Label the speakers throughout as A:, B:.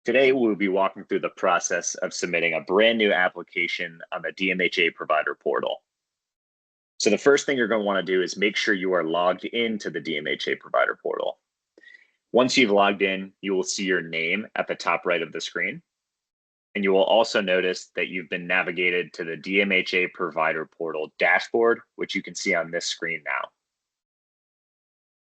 A: Today, we'll be walking through the process of submitting a brand new application on the DMHA provider portal. So the first thing you're going to want to do is make sure you are logged into the DMHA provider portal. Once you've logged in, you will see your name at the top right of the screen. And you will also notice that you've been navigated to the DMHA provider portal dashboard, which you can see on this screen now.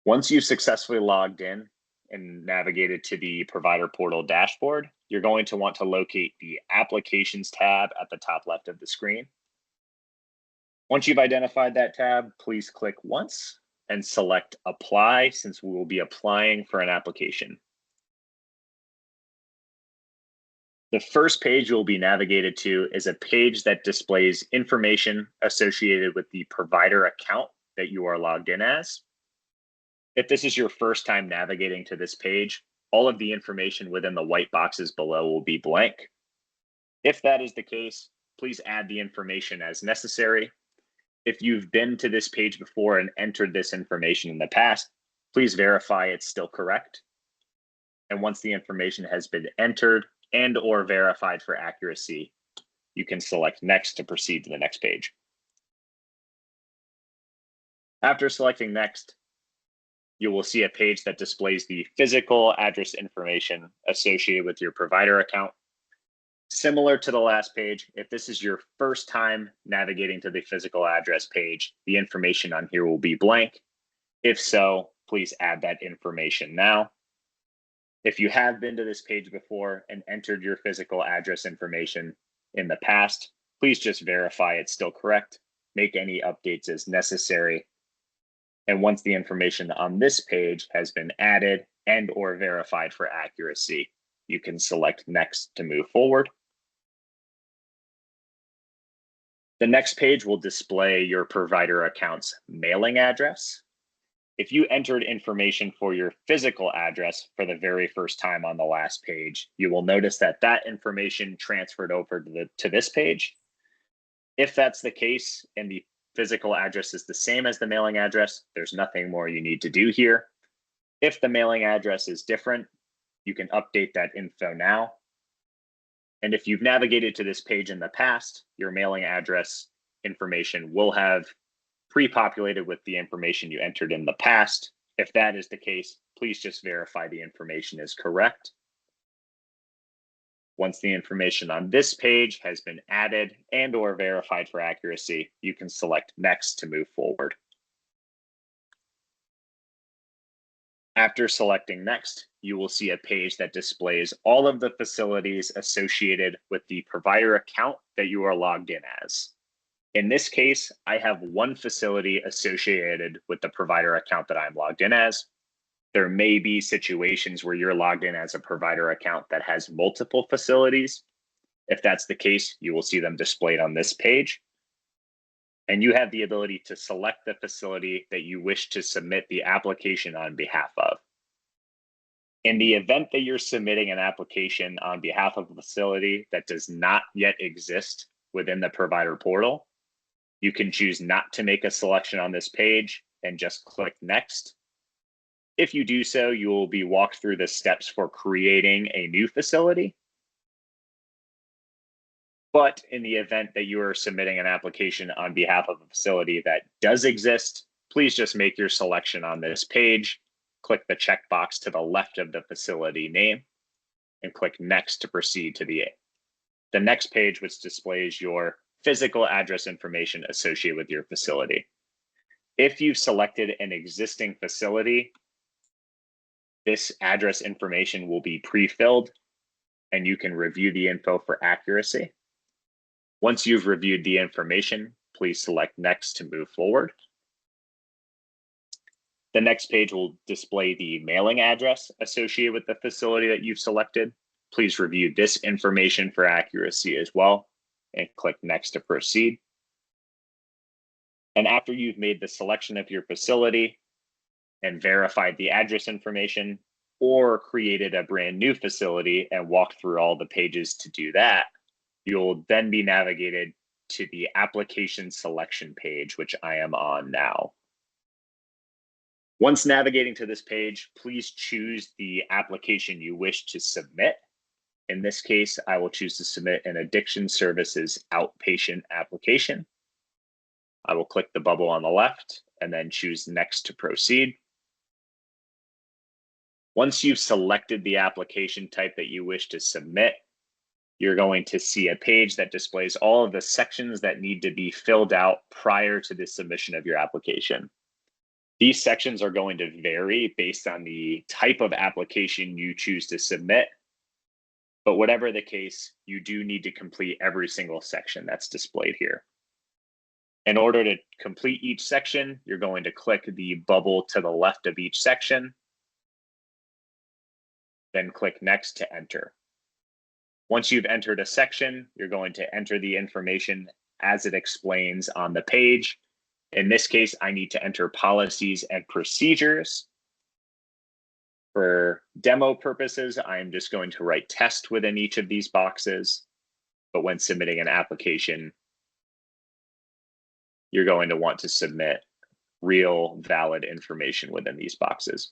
A: Once you've successfully logged in and navigated to the provider portal dashboard, you're going to want to locate the Applications tab at the top left of the screen. Once you've identified that tab, please click once and select Apply, since we will be applying for an application. The first page you'll be navigated to is a page that displays information associated with the provider account that you are logged in as. If this is your first time navigating to this page, all of the information within the white boxes below will be blank. If that is the case, please add the information as necessary. If you've been to this page before and entered this information in the past, please verify it's still correct. And once the information has been entered and/or verified for accuracy, you can select Next to proceed to the next page. After selecting Next, you will see a page that displays the physical address information associated with your provider account. Similar to the last page, if this is your first time navigating to the physical address page, the information on here will be blank. If so, please add that information now. If you have been to this page before and entered your physical address information in the past, please just verify it's still correct, make any updates as necessary. And once the information on this page has been added and/or verified for accuracy, you can select Next to move forward. The next page will display your provider account's mailing address. If you entered information for your physical address for the very first time on the last page, you will notice that that information transferred over to this page. If that's the case and the physical address is the same as the mailing address, there's nothing more you need to do here. If the mailing address is different, you can update that info now. And if you've navigated to this page in the past, your mailing address information will have pre-populated with the information you entered in the past. If that is the case, please just verify the information is correct. Once the information on this page has been added and/or verified for accuracy, you can select Next to move forward. After selecting Next, you will see a page that displays all of the facilities associated with the provider account that you are logged in as. In this case, I have one facility associated with the provider account that I'm logged in as. There may be situations where you're logged in as a provider account that has multiple facilities. If that's the case, you will see them displayed on this page. And you have the ability to select the facility that you wish to submit the application on behalf of. In the event that you're submitting an application on behalf of a facility that does not yet exist within the provider portal, you can choose not to make a selection on this page and just click Next. If you do so, you will be walked through the steps for creating a new facility. But in the event that you are submitting an application on behalf of a facility that does exist, please just make your selection on this page, click the checkbox to the left of the facility name, and click Next to proceed to the next page, which displays your physical address information associated with your facility. If you've selected an existing facility, this address information will be pre-filled and you can review the info for accuracy. Once you've reviewed the information, please select Next to move forward. The next page will display the mailing address associated with the facility that you've selected. Please review this information for accuracy as well and click Next to proceed. And after you've made the selection of your facility and verified the address information or created a brand new facility and walked through all the pages to do that, you'll then be navigated to the application selection page, which I am on now. Once navigating to this page, please choose the application you wish to submit. In this case, I will choose to submit an addiction services outpatient application. I will click the bubble on the left and then choose next to proceed. Once you've selected the application type that you wish to submit, you're going to see a page that displays all of the sections that need to be filled out prior to the submission of your application. These sections are going to vary based on the type of application you choose to submit. But whatever the case, you do need to complete every single section that's displayed here. In order to complete each section, you're going to click the bubble to the left of each section, then click next to enter. Once you've entered a section, you're going to enter the information as it explains on the page. In this case, I need to enter policies and procedures. For demo purposes, I'm just going to write test within each of these boxes. But when submitting an application, you're going to want to submit real, valid information within these boxes.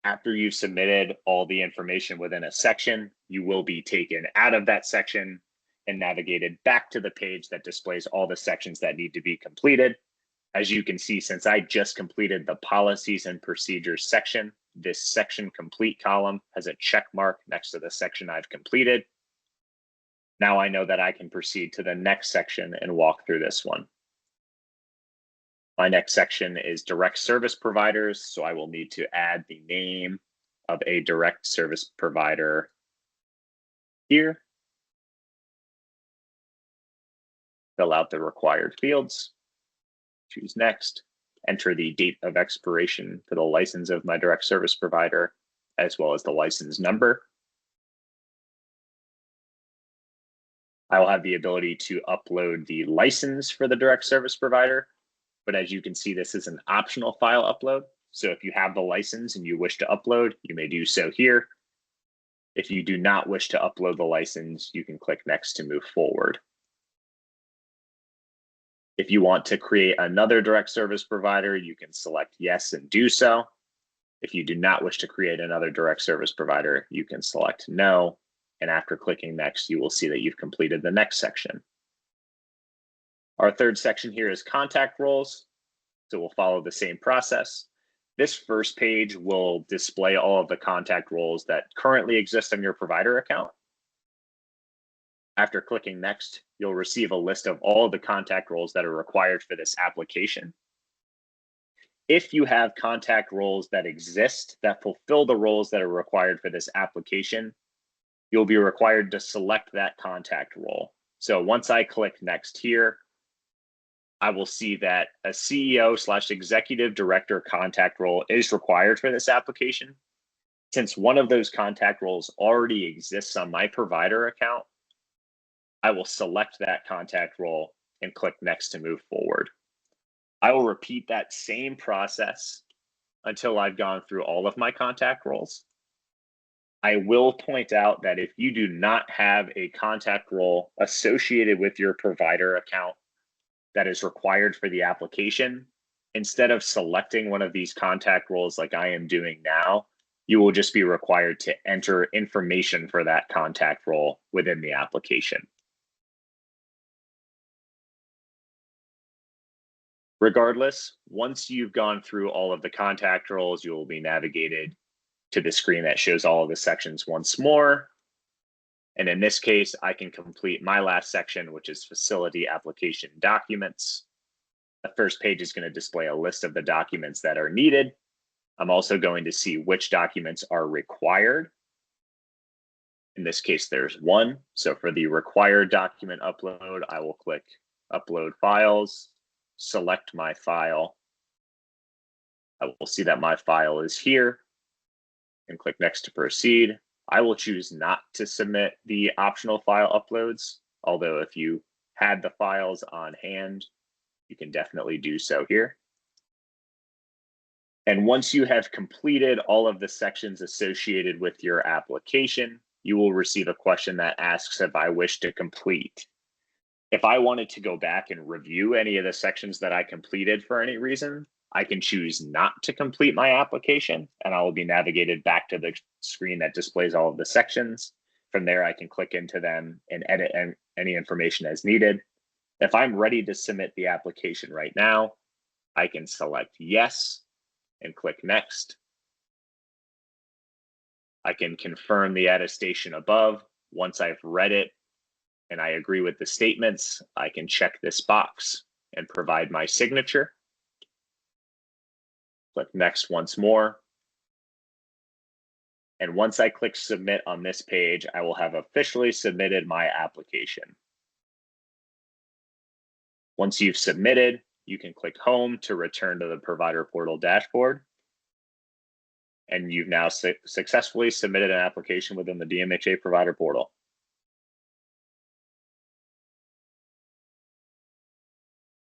A: After you've submitted all the information within a section, you will be taken out of that section and navigated back to the page that displays all the sections that need to be completed. As you can see, since I just completed the policies and procedures section, this section complete column has a check mark next to the section I've completed. Now I know that I can proceed to the next section and walk through this one. My next section is direct service providers, so I will need to add the name of a direct service provider here. Fill out the required fields, choose next, enter the date of expiration for the license of my direct service provider, as well as the license number. I will have the ability to upload the license for the direct service provider. But as you can see, this is an optional file upload. So if you have the license and you wish to upload, you may do so here. If you do not wish to upload the license, you can click next to move forward. If you want to create another direct service provider, you can select yes and do so. If you do not wish to create another direct service provider, you can select no. And after clicking next, you will see that you've completed the next section. Our third section here is contact roles. So we'll follow the same process. This first page will display all of the contact roles that currently exist on your provider account. After clicking next, you'll receive a list of all of the contact roles that are required for this application. If you have contact roles that exist that fulfill the roles that are required for this application, you'll be required to select that contact role. So once I click next here, I will see that a CEO/executive director contact role is required for this application. Since one of those contact roles already exists on my provider account, I will select that contact role and click next to move forward. I will repeat that same process until I've gone through all of my contact roles. I will point out that if you do not have a contact role associated with your provider account that is required for the application, instead of selecting one of these contact roles like I am doing now, you will just be required to enter information for that contact role within the application. Regardless, once you've gone through all of the contact roles, you will be navigated to the screen that shows all of the sections once more. And in this case, I can complete my last section, which is facility application documents. The first page is going to display a list of the documents that are needed. I'm also going to see which documents are required. In this case, there's one. So for the required document upload, I will click upload files, select my file. I will see that my file is here and click next to proceed. I will choose not to submit the optional file uploads, although if you had the files on hand, you can definitely do so here. And once you have completed all of the sections associated with your application, you will receive a question that asks if I wish to complete. If I wanted to go back and review any of the sections that I completed for any reason, I can choose not to complete my application, and I will be navigated back to the screen that displays all of the sections. From there, I can click into them and edit any information as needed. If I'm ready to submit the application right now, I can select yes and click next. I can confirm the attestation above. Once I've read it and I agree with the statements, I can check this box and provide my signature. Click next once more. And once I click submit on this page, I will have officially submitted my application. Once you've submitted, you can click home to return to the provider portal dashboard. And you've now successfully submitted an application within the DMHA provider portal.